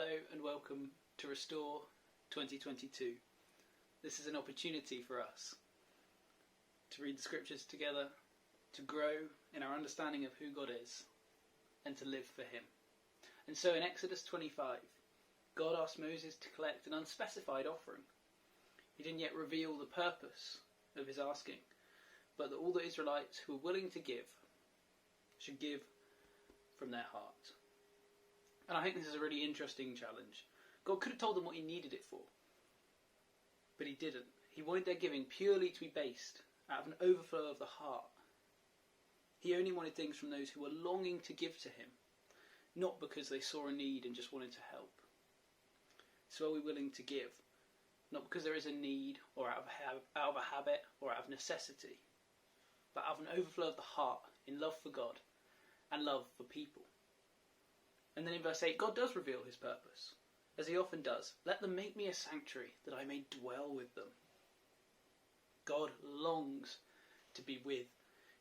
Hello and welcome to Restore 2022. This is an opportunity for us to read the scriptures together, to grow in our understanding of who God is, and to live for him. And so in Exodus 25, God asked Moses to collect an unspecified offering. He didn't yet reveal the purpose of his asking, but that all the Israelites who were willing to give should give from their heart. And I think this is a really interesting challenge. God could have told them what he needed it for, but he didn't. He wanted their giving purely to be based out of an overflow of the heart. He only wanted things from those who were longing to give to him, not because they saw a need and just wanted to help. So are we willing to give? Not because there is a need or out of a habit or out of necessity, but out of an overflow of the heart in love for God and love for people. And then in verse 8, God does reveal his purpose, as he often does. Let them make me a sanctuary, that I may dwell with them. God longs to be with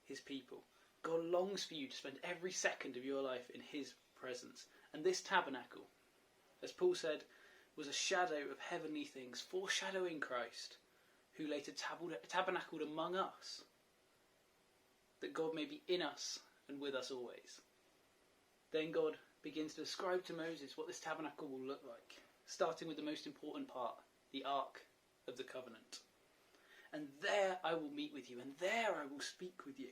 his people. God longs for you to spend every second of your life in his presence. And this tabernacle, as Paul said, was a shadow of heavenly things, foreshadowing Christ, who later tabernacled among us, that God may be in us and with us always. Then God begins to describe to Moses what this tabernacle will look like, starting with the most important part, the Ark of the Covenant. And there I will meet with you, and there I will speak with you,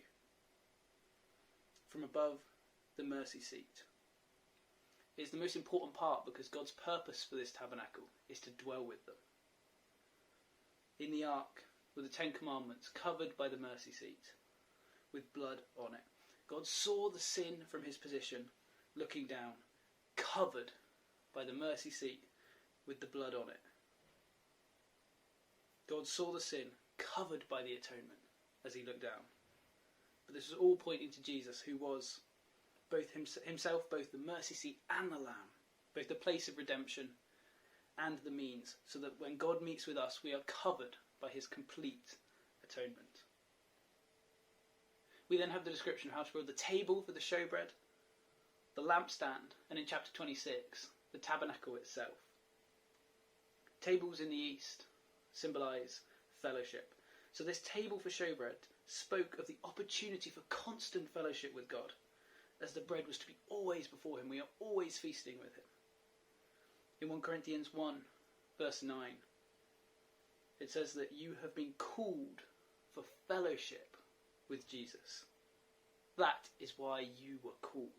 from above the mercy seat. It is the most important part because God's purpose for this tabernacle is to dwell with them. In the Ark were the Ten Commandments, covered by the mercy seat, with blood on it. God saw the sin from his position, looking down, covered by the mercy seat with the blood on it. God saw the sin covered by the atonement as he looked down. But this was all pointing to Jesus, who was both himself both the mercy seat and the Lamb, both the place of redemption and the means, so that when God meets with us, we are covered by his complete atonement. We then have the description of how to build the table for the showbread, the lampstand, and in chapter 26, the tabernacle itself. Tables in the east symbolise fellowship. So this table for showbread spoke of the opportunity for constant fellowship with God, as the bread was to be always before him. We are always feasting with him. In 1 Corinthians 1, verse 9, it says that you have been called for fellowship with Jesus. That is why you were called.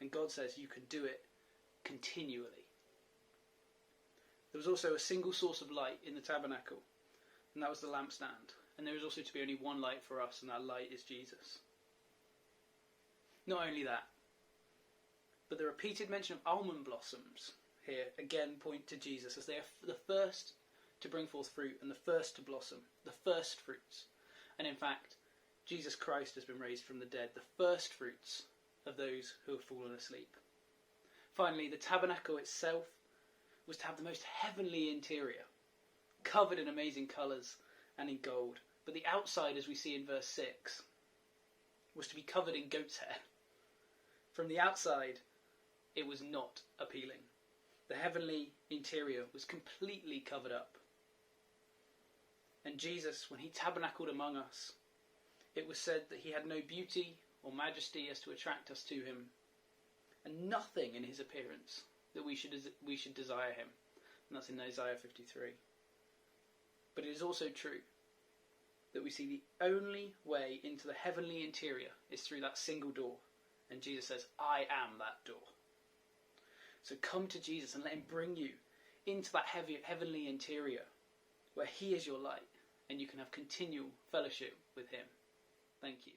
And God says you can do it continually. There was also a single source of light in the tabernacle, and that was the lampstand. And there is also to be only one light for us, and that light is Jesus. Not only that, but the repeated mention of almond blossoms here again point to Jesus, as they are the first to bring forth fruit and the first to blossom, the first fruits. And in fact, Jesus Christ has been raised from the dead, the first fruits of those who have fallen asleep. Finally, the tabernacle itself was to have the most heavenly interior, covered in amazing colours and in gold. But the outside, as we see in verse 6, was to be covered in goat's hair. From the outside, it was not appealing. The heavenly interior was completely covered up. And Jesus, when he tabernacled among us, it was said that he had no beauty or majesty as to attract us to him, and nothing in his appearance that we should desire him. And that's in Isaiah 53. But it is also true that we see the only way into the heavenly interior is through that single door. And Jesus says, I am that door. So come to Jesus and let him bring you into that heavenly interior where he is your light and you can have continual fellowship with him. Thank you.